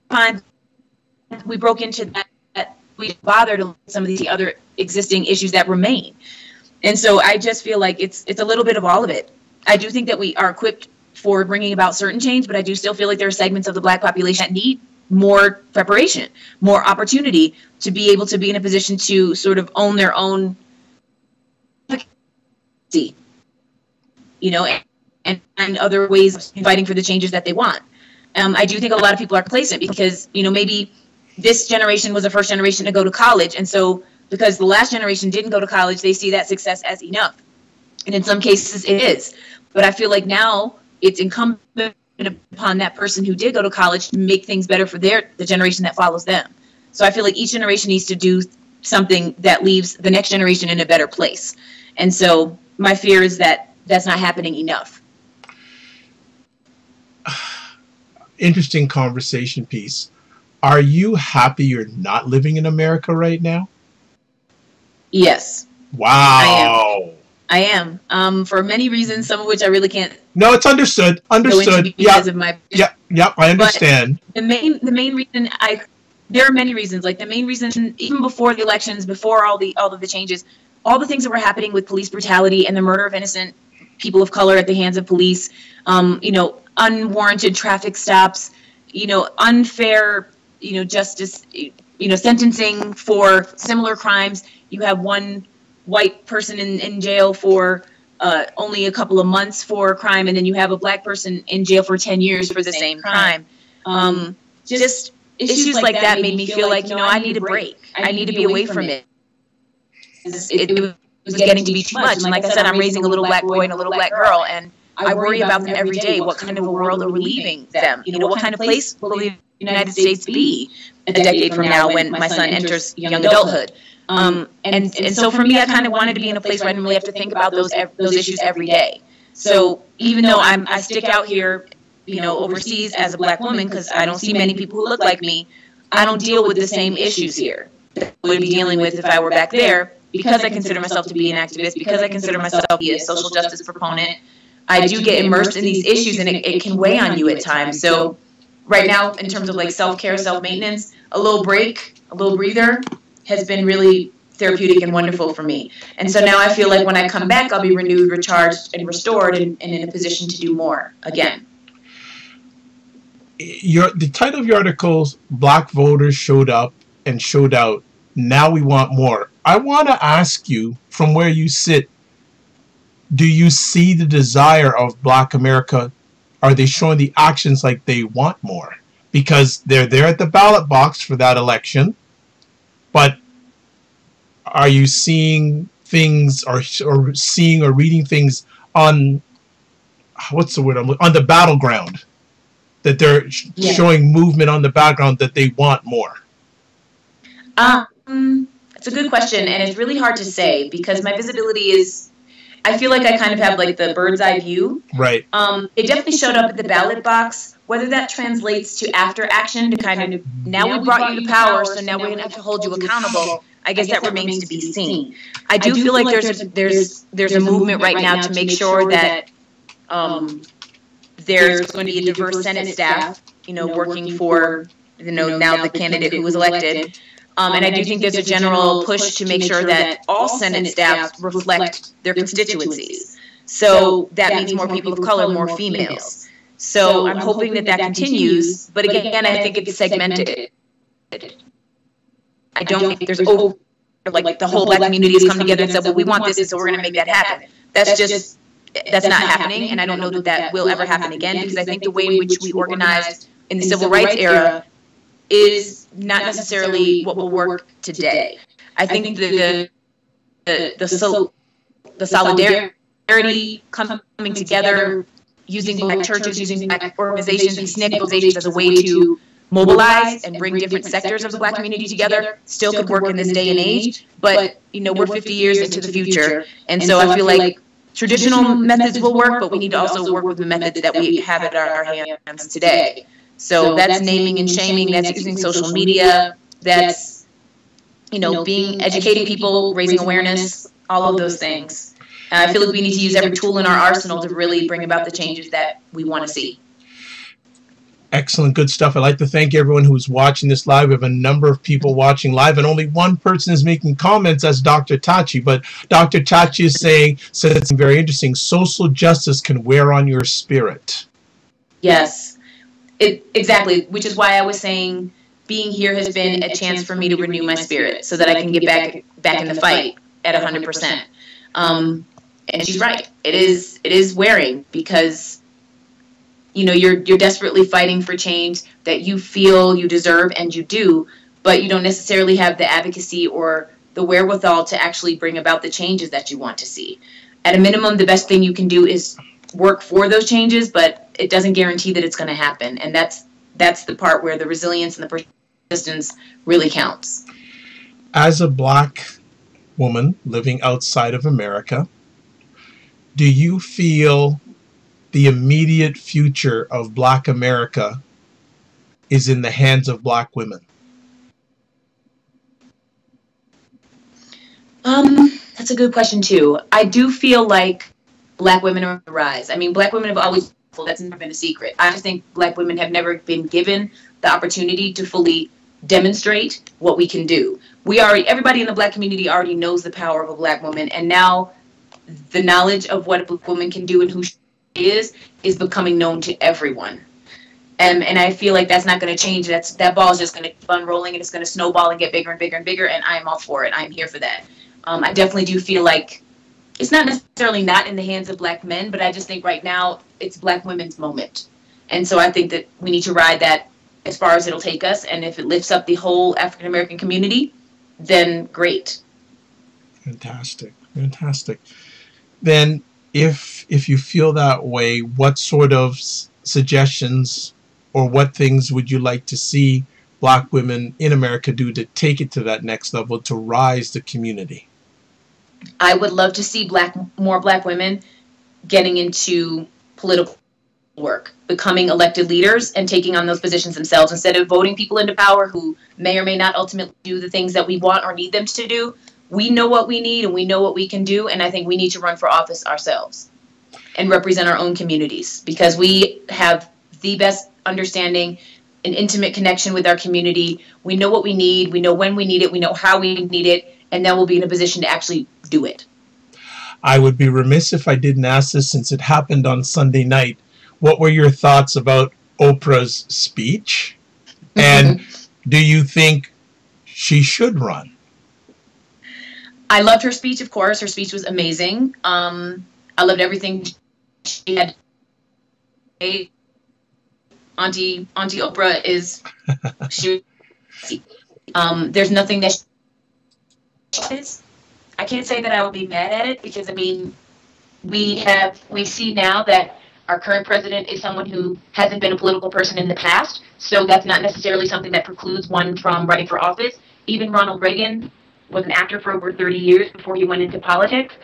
fine. We broke into that. We bothered some of these other existing issues that remain. And so I just feel like it's a little bit of all of it. I do think that we are equipped for bringing about certain change, but I do still feel like there are segments of the Black population that need more preparation, more opportunity to be able to be in a position to sort of own their own, and other ways of fighting for the changes that they want. I do think a lot of people are complacent because, maybe this generation was the first generation to go to college. And so because the last generation didn't go to college, they see that success as enough. And in some cases it is. But I feel like now it's incumbent upon that person who did go to college to make things better for the generation that follows them. So I feel like each generation needs to do something that leaves the next generation in a better place. And so my fear is that that's not happening enough. Interesting conversation piece. Are you happy you're not living in America right now? Yes. Wow. I am. For many reasons, some of which I really can't. No, it's understood. Understood. Because of my. Yeah. I understand. But the main reason there are many reasons. Like the main reason, even before the elections, before all of the changes, all the things that were happening with police brutality and the murder of innocent people of color at the hands of police, unwarranted traffic stops, unfair, justice, sentencing for similar crimes. You have one white person in jail for only a couple of months for a crime, and then you have a Black person in jail for 10 years for the same crime. Just issues like that made me feel like, I need a break. I need to be away from it. It was getting to be too much. And like I said, I'm raising a little Black boy and a little Black girl, and I worry about them every day. What kind of a world are we leaving them? What kind of place will the United States be a decade from now when my son enters young adulthood? And so for me, I kind of wanted to be in a place where I didn't really have to think about those issues every day. So even though I stick out here, overseas as a Black woman, because I don't see many people who look like me, I don't deal with the same issues here that I would be dealing with if I were back there, because I consider myself to be an activist, because I consider myself to be a social justice proponent. I do get immersed in these issues, and it can weigh on you at times. So right now, in terms of like self-care, self-maintenance, a little break, a little breather has been really therapeutic and wonderful for me. And so now I feel like when I come back, I'll be renewed, recharged, and restored, and in a position to do more again. The title of your article is Black Voters Showed Up and Showed Out. Now we want more. I want to ask you, from where you sit, do you see the desire of Black America? Are they showing the actions like they want more? Because they're there at the ballot box for that election, but are you seeing things or seeing or reading things on, what's the word, on the battleground, that they're showing movement on the background that they want more? It's a good question, and it's really hard to say because my visibility is, I feel like I kind of have like the bird's eye view. Right. It definitely showed up at the ballot box. Whether that translates to after action to kind of, now we brought you to power, so now we're going to have to hold you accountable, I guess that remains to be seen. I do feel like there's a movement right now to make sure that there's going to be a diverse Senate staff, working for, now the candidate who was elected. And I do think there's a general push to make sure that all Senate staffs reflect their constituencies. So that means more people of color, more females. So I'm hoping that continues. But again, I think it's segmented. I don't think there's like the whole Black community has come together and said, well, we want this, so we're going to make that happen. That's not happening. And I don't know that will ever happen again, because I think the way in which we organized in the civil rights era is not necessarily what will work today. I think the solidarity coming together, using Black churches, using Black organizations, these SNCC organizations as a way to mobilize and bring different sectors of the Black community together still could work in this day and age. But, we're 50 years into the future. And so I feel like traditional methods will work, but we need to also work with the methods that we have at our hands today. So that's naming and shaming, that's using social media, that's, educating people, raising awareness, all of those things. And I feel like we need to use every tool in our arsenal to really bring about the changes that we want to see. Excellent, good stuff. I'd like to thank everyone who's watching this live. We have a number of people watching live, and only one person is making comments. That's Dr. Tachi. But Dr. Tachi said it's very interesting. Social justice can wear on your spirit. Yes. Exactly, which is why I was saying being here has been a chance for me to renew my spirit so that I can get back in the fight at 100%. And she's right. It is wearing, because you're desperately fighting for change that you feel you deserve, and you do, but you don't necessarily have the advocacy or the wherewithal to actually bring about the changes that you want to see. At a minimum, the best thing you can do is work for those changes, but it doesn't guarantee that it's going to happen. And that's the part where the resilience and the persistence really counts. As a Black woman living outside of America, do you feel the immediate future of Black America is in the hands of Black women? That's a good question too. I do feel like Black women are on the rise. I mean, Black women have always, that's never been a secret. I just think Black women have never been given the opportunity to fully demonstrate what we can do. Everybody in the Black community already knows the power of a Black woman, and now the knowledge of what a Black woman can do and who she is becoming known to everyone. And I feel like that's not going to change. That ball is just going to keep on rolling, and it's going to snowball and get bigger and bigger and bigger, and I am all for it. I'm here for that. I definitely do feel like it's not necessarily not in the hands of Black men, but I just think right now it's Black women's moment. And so I think that we need to ride that as far as it'll take us. And if it lifts up the whole African American community, then great. Fantastic. Fantastic. Then if you feel that way, what sort of suggestions or what things would you like to see Black women in America do to take it to that next level, to rise the community? I would love to see more Black women getting into political work, becoming elected leaders and taking on those positions themselves instead of voting people into power who may or may not ultimately do the things that we want or need them to do. We know what we need and we know what we can do, and I think we need to run for office ourselves and represent our own communities, because we have the best understanding, an intimate connection with our community. We know what we need, we know when we need it, we know how we need it, and then we'll be in a position to actually do it. I would be remiss if I didn't ask this, since it happened on Sunday night. What were your thoughts about Oprah's speech? And do you think she should run? I loved her speech, of course. Her speech was amazing. I loved everything she had to say. Auntie Oprah is, she, there's nothing that she is. I can't say that I would be mad at it because, I mean, we see now that our current president is someone who hasn't been a political person in the past, so that's not necessarily something that precludes one from running for office. Even Ronald Reagan was an actor for over 30 years before he went into politics.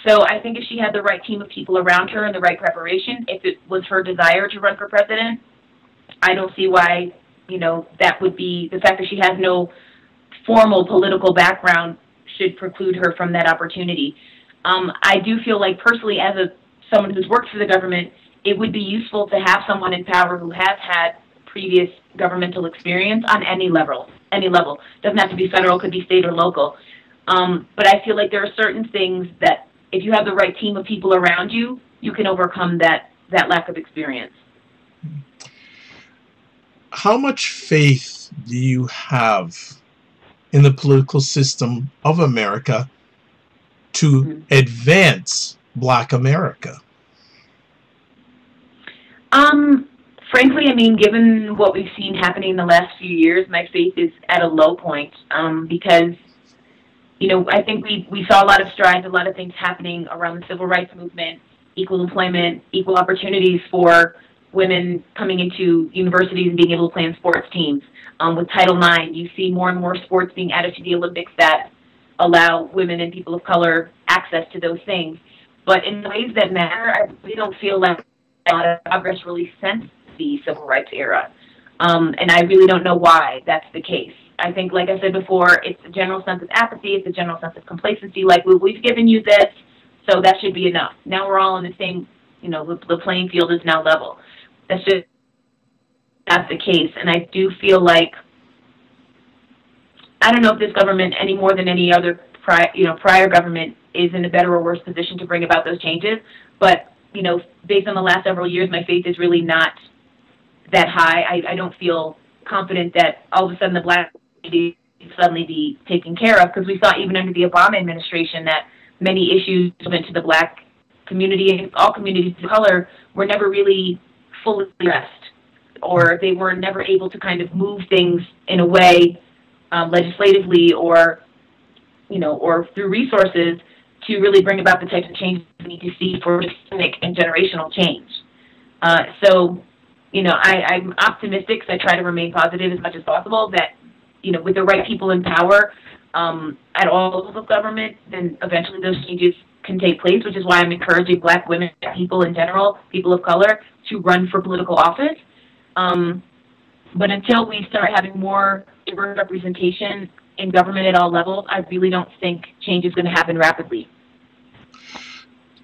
So I think if she had the right team of people around her and the right preparation, if it was her desire to run for president, I don't see why, you know, that would be, the fact that she has no formal political background should preclude her from that opportunity. I do feel like personally, as someone who's worked for the government, it would be useful to have someone in power who has had previous governmental experience on any level. Doesn't have to be federal, could be state or local. But I feel like there are certain things that if you have the right team of people around you, you can overcome that lack of experience. How much faith do you have in the political system of America to advance Black America? Frankly, I mean, given what we've seen happening in the last few years, my faith is at a low point, because, you know, I think we saw a lot of strides, a lot of things happening around the civil rights movement, equal employment, equal opportunities for women coming into universities and being able to play in sports teams. With Title IX, you see more and more sports being added to the Olympics that allow women and people of color access to those things. But in ways that matter, I really don't feel like a lot of progress really since the civil rights era. And I really don't know why that's the case. I think, like I said before, it's a general sense of apathy, it's a general sense of complacency, like, well, we've given you this, so that should be enough. Now we're all in the same, you know, the playing field is now level. That's just not the case. And I do feel like, I don't know if this government, any more than any other prior government, is in a better or worse position to bring about those changes. But, you know, based on the last several years, my faith is really not that high. I don't feel confident that all of a sudden the Black community will suddenly be taken care of, because we saw even under the Obama administration that many issues went to the Black community, and all communities of color were never really fully addressed, or they were never able to kind of move things in a way, legislatively or, you know, or through resources to really bring about the types of changes we need to see for systemic and generational change. So, you know, I'm optimistic, so I try to remain positive as much as possible that, you know, with the right people in power at all levels of government, then eventually those changes can take place, which is why I'm encouraging Black women, people in general, people of color, to run for political office. But until we start having more diverse representation in government at all levels, I really don't think change is going to happen rapidly.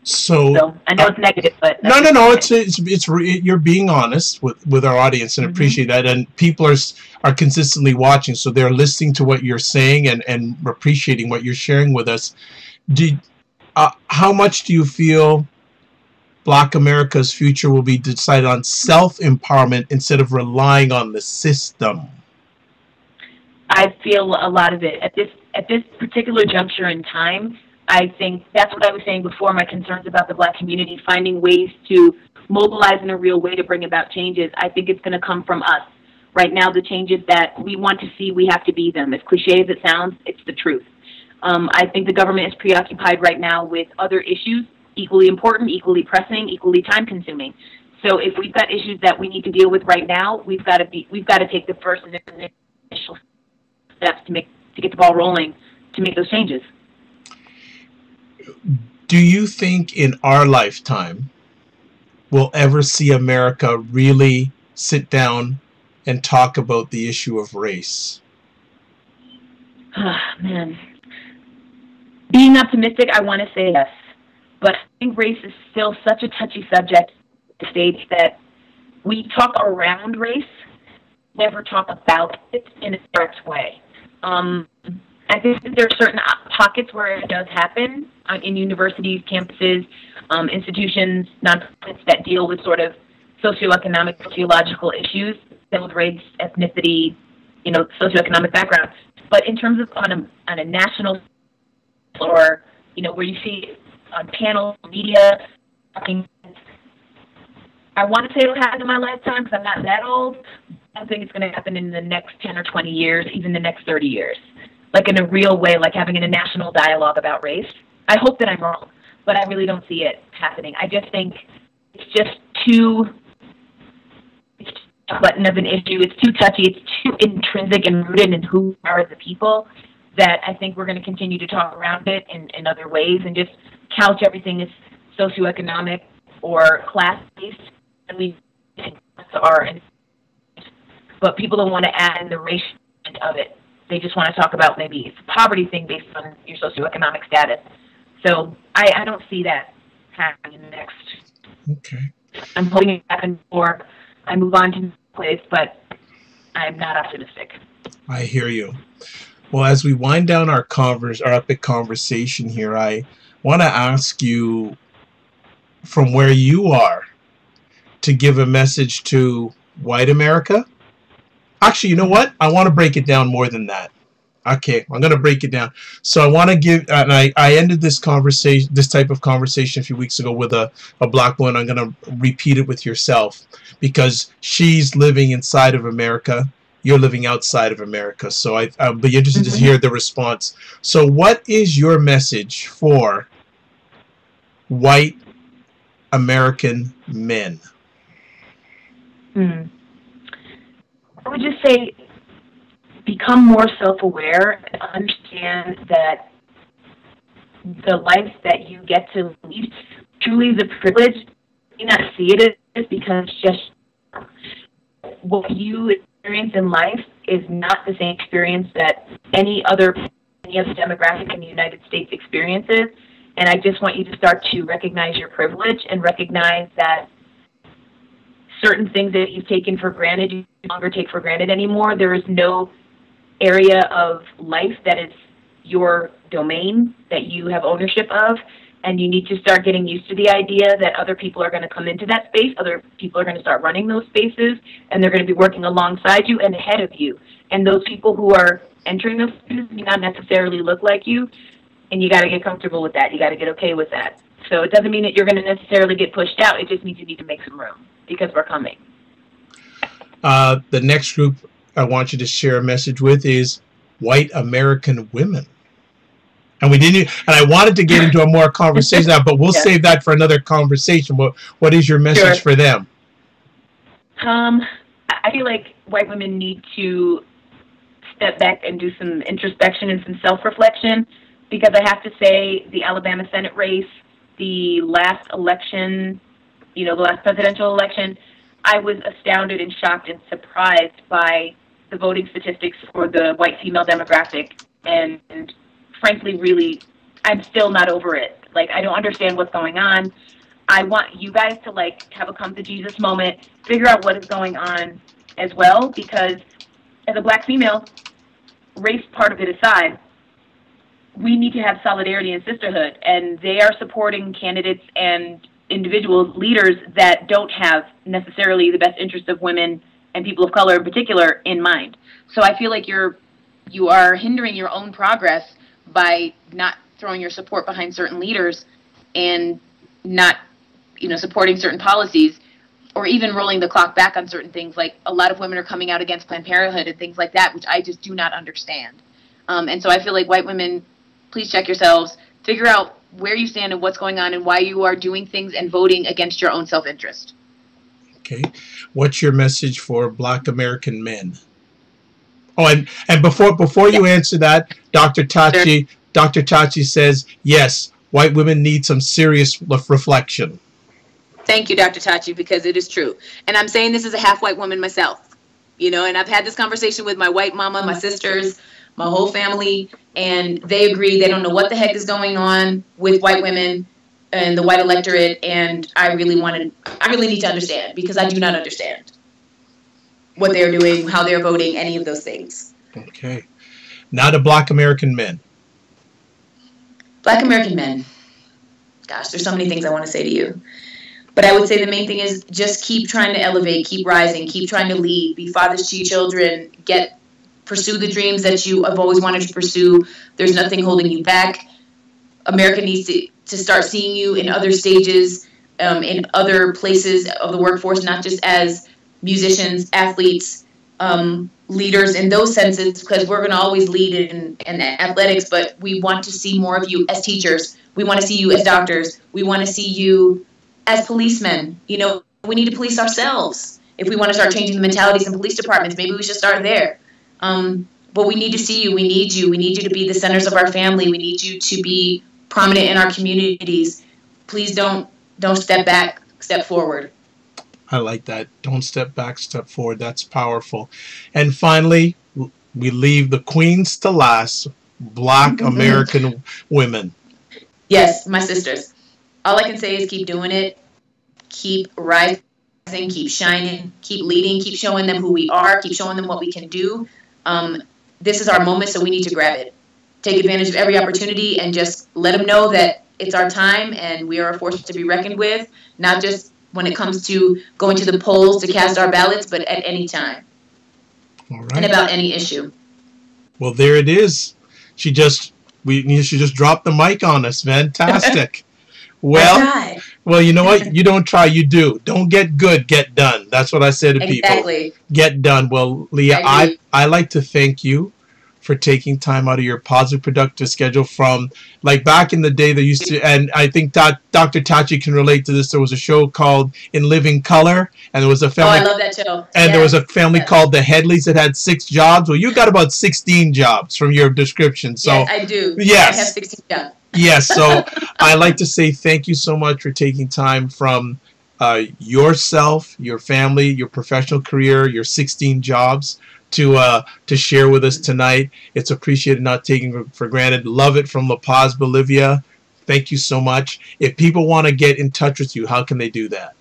So I know it's negative, but no. It's you're being honest with our audience, and appreciate that. And people are consistently watching, so they're listening to what you're saying and appreciating what you're sharing with us. How much do you feel Black America's future will be decided on self-empowerment instead of relying on the system? I feel a lot of it at this particular juncture in time. I think that's what I was saying before, my concerns about the Black community, finding ways to mobilize in a real way to bring about changes. I think it's going to come from us. Right now, the changes that we want to see, we have to be them. As cliche as it sounds, it's the truth. I think the government is preoccupied right now with other issues, equally important, equally pressing, equally time-consuming. So if we've got issues that we need to deal with right now, we've got to take the first initial steps to get the ball rolling to make those changes. Do you think in our lifetime we'll ever see America really sit down and talk about the issue of race? Man. Being optimistic, I want to say yes. But I think race is still such a touchy subject to states that we talk around race, never talk about it in a direct way. I think that there are certain pockets where it does happen in universities, campuses, institutions, nonprofits that deal with sort of socioeconomic, sociological issues that with race, ethnicity, you know, socioeconomic background. But in terms of on a national or, where you see on panels, media, talking. I want to say it'll happen in my lifetime because I'm not that old. I think it's going to happen in the next 10 or 20 years, even the next 30 years. Like in a real way, like having a national dialogue about race. I hope that I'm wrong, but I really don't see it happening. I just think it's just too button of an issue. It's too touchy. It's too intrinsic and rooted in who we are as a people that I think we're going to continue to talk around it in other ways and just couch everything as socioeconomic or class-based. And we are, but people don't want to add in the race of it. They just want to talk about maybe it's a poverty thing based on your socioeconomic status. So I don't see that happening next. Okay. I'm holding it back and forth. I move on to the place, but I'm not optimistic. I hear you. Well, as we wind down our epic conversation here, I want to ask you, from where you are, to give a message to white America. Actually, you know what? I want to break it down more than that. Okay, I'm going to break it down. So I want to give, and I ended this conversation, this type of conversation a few weeks ago with a black woman. I'm going to repeat it with yourself because she's living inside of America. You're living outside of America. So I'll be interested to hear the response. So what is your message for white American men? I would just say become more self-aware and understand that the life that you get to lead truly is a privilege. You not see it as because just what you experience in life is not the same experience that any other demographic in the United States experiences. And I just want you to start to recognize your privilege and recognize that certain things that you've taken for granted, you no longer take for granted anymore. There is no area of life that is your domain, that you have ownership of, and you need to start getting used to the idea that other people are going to come into that space, other people are going to start running those spaces, and they're going to be working alongside you and ahead of you. And those people who are entering those spaces may not necessarily look like you, and you got to get comfortable with that. You got to get okay with that. So it doesn't mean that you're going to necessarily get pushed out. It just means you need to make some room because we're coming. The next group I want you to share a message with is white American women. And we didn't, and I wanted to get into a more conversation now, but we'll save that for another conversation. But what is your message for them? I feel like white women need to step back and do some introspection and some self-reflection, because I have to say the Alabama Senate race, the last election, the last presidential election, I was astounded and shocked and surprised by the voting statistics for the white female demographic. And frankly, really, I'm still not over it. Like, I don't understand what's going on. I want you guys to, have a come to Jesus moment, figure out what is going on as well, because as a black female, race part of it aside, we need to have solidarity and sisterhood, and they are supporting candidates and individuals, leaders that don't have necessarily the best interests of women and people of color in particular in mind. So I feel like you are hindering your own progress by not throwing your support behind certain leaders and not, supporting certain policies, or even rolling the clock back on certain things. Like, a lot of women are coming out against Planned Parenthood and things like that, which I just do not understand. And so I feel like white women, please check yourselves, figure out where you stand and what's going on and why you are doing things and voting against your own self-interest. Okay. What's your message for black American men? Oh, and before you answer that, Dr. Tachi says, yes, white women need some serious reflection. Thank you, Dr. Tachi, because it is true. And I'm saying this as a half white woman myself, and I've had this conversation with my white mama, my sisters, my whole family, and they agree they don't know what the heck is going on with white women and the white electorate, and I really need to understand, because I do not understand what they're doing, how they're voting, any of those things. Okay. Now to black American men. Black American men. Gosh, there's so many things I want to say to you. But I would say the main thing is just keep trying to elevate, keep rising, keep trying to lead, be fathers to your children, pursue the dreams that you have always wanted to pursue. There's nothing holding you back. America needs to start seeing you in other stages, in other places of the workforce, not just as musicians, athletes, leaders in those senses, because we're going to always lead in athletics, but we want to see more of you as teachers. We want to see you as doctors. We want to see you as policemen. You know, we need to police ourselves. If we want to start changing the mentalities in police departments, maybe we should start there. But we need to see you. We need you. We need you to be the centers of our family. We need you to be prominent in our communities. Please don't step back, step forward. I like that. Don't step back, step forward. That's powerful. And finally, we leave the queens to last, Black American women. Yes, my sisters. All I can say is keep doing it. Keep rising, keep shining, keep leading, keep showing them who we are, keep showing them what we can do. This is our moment, so we need to grab it. Take advantage of every opportunity and just let them know that it's our time and we are a force to be reckoned with, not just when it comes to going to the polls to cast our ballots, but at any time. All right. And about any issue. Well, there it is. She just dropped the mic on us. Fantastic. Well, you know what? You don't try, you do. Don't get good, get done. That's what I say to people. Exactly. Get done. Well, Lia, I like to thank you for taking time out of your positive, productive schedule from, like, back in the day they used to, and I think that Dr. Tachi can relate to this. There was a show called In Living Color, and there was a family. Oh, I love that show. And there was a family called the Headleys that had 6 jobs. Well, you got about 16 jobs from your description. So yes, I do. Yes. I have 16 jobs. Yes, so I like to say thank you so much for taking time from yourself, your family, your professional career, your 16 jobs to share with us tonight. It's appreciated, not taken for granted. Love it from La Paz, Bolivia. Thank you so much. If people want to get in touch with you, how can they do that?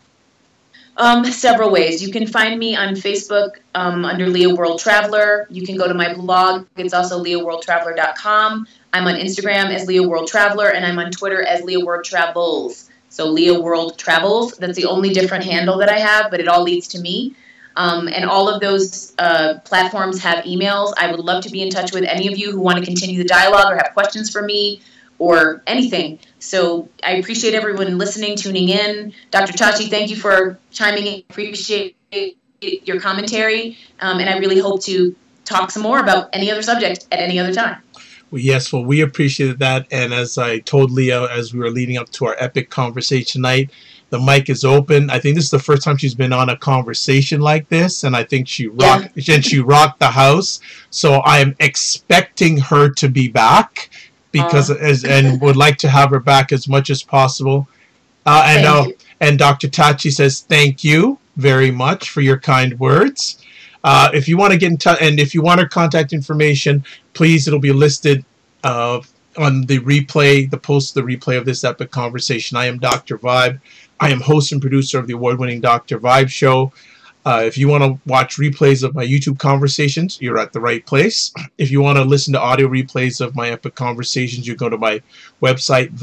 Several ways. You can find me on Facebook under Lia World Traveler. You can go to my blog. It's also liaworldtraveler.com. I'm on Instagram as Lia World Traveler, and I'm on Twitter as Lia World Travels. So Lia World Travels. That's the only different handle that I have, but it all leads to me. And all of those platforms have emails. I would love to be in touch with any of you who want to continue the dialogue or have questions for me or anything. So I appreciate everyone listening, tuning in. Dr. Tachi, thank you for chiming in. Appreciate your commentary. And I really hope to talk some more about any other subject at any other time. Well, yes, well, we appreciated that. And as I told Lia as we were leading up to our epic conversation tonight, the mic is open. I think this is the first time she's been on a conversation like this, and I think she rocked, and she rocked the house. So I am expecting her to be back, because and would like to have her back as much as possible. And Dr. Tachi says thank you very much for your kind words. If you want to get in touch, and if you want her contact information, please, it'll be listed on the replay, the replay of this epic conversation. I am Dr. Vibe. I am host and producer of the award-winning Dr. Vibe show. If you want to watch replays of my YouTube conversations, you're at the right place. If you want to listen to audio replays of my epic conversations, you go to my website,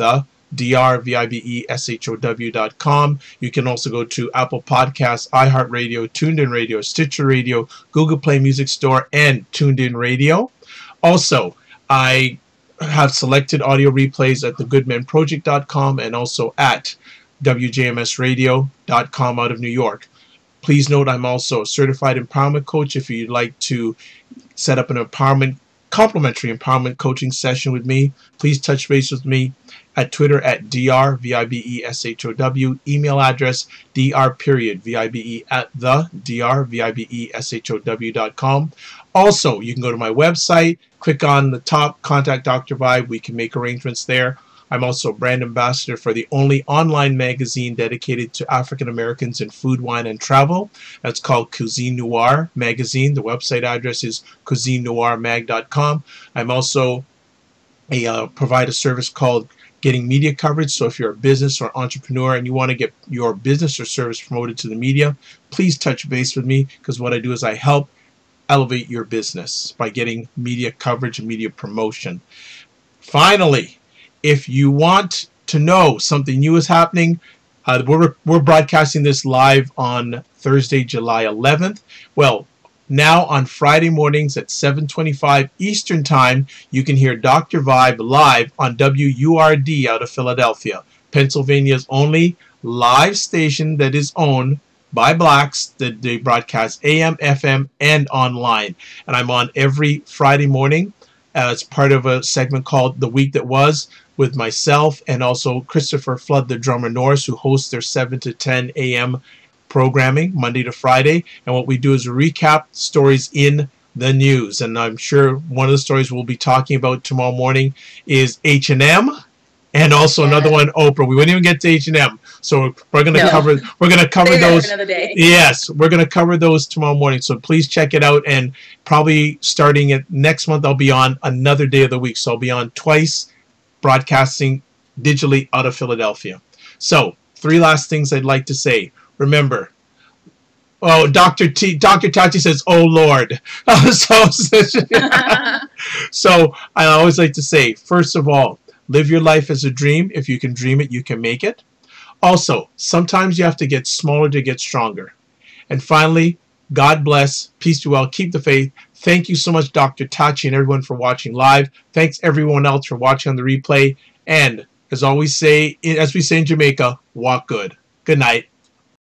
drvibeshow.com. You can also go to Apple Podcasts, iHeartRadio, TuneIn Radio, Stitcher Radio, Google Play Music Store, and TuneIn Radio. Also, I have selected audio replays at thegoodmenproject.com and also at wjmsradio.com out of New York. Please note I'm also a certified empowerment coach. If you'd like to set up an complimentary empowerment coaching session with me, please touch base with me at Twitter at drvibeshow, email address dr@drvibeshow.com. Also, you can go to my website, click on the top, contact Dr. Vibe. We can make arrangements there. I'm also a brand ambassador for the only online magazine dedicated to African Americans in food, wine, and travel. That's called Cuisine Noir Magazine. The website address is cuisinenoirmag.com. I'm also provide a service called Getting Media Coverage. So if you're a business or entrepreneur and you want to get your business or service promoted to the media, please touch base with me, because what I do is I help elevate your business by getting media coverage and media promotion. Finally, if you want to know something new is happening, we're broadcasting this live on Thursday, July 11th. Well, Now on Friday mornings at 7:25 Eastern Time, you can hear Dr. Vibe live on WURD out of Philadelphia, Pennsylvania's only live station that is owned by blacks, that they broadcast AM, FM, and online. And I'm on every Friday morning as part of a segment called The Week That Was, with myself and also Christopher Flood, the drummer Norris, who hosts their 7 to 10 a.m. programming Monday to Friday. And what we do is recap stories in the news. And I'm sure one of the stories we'll be talking about tomorrow morning is H&M, and also another one, Oprah. We wouldn't even get to H&M, so we're going to cover those. Another day. Yes, we're going to cover those tomorrow morning. So please check it out. And probably starting at next month, I'll be on another day of the week. So I'll be on twice, broadcasting digitally out of Philadelphia. So 3 last things I'd like to say. Remember, oh, Dr. Tachi says, "Oh Lord." So I always like to say, first of all, live your life as a dream. If you can dream it, you can make it. Also, sometimes you have to get smaller to get stronger. And finally, God bless. Peace be well. Keep the faith. Thank you so much, Dr. Tachi, and everyone for watching live. Thanks everyone else for watching on the replay. And as we say in Jamaica, walk good. Good night.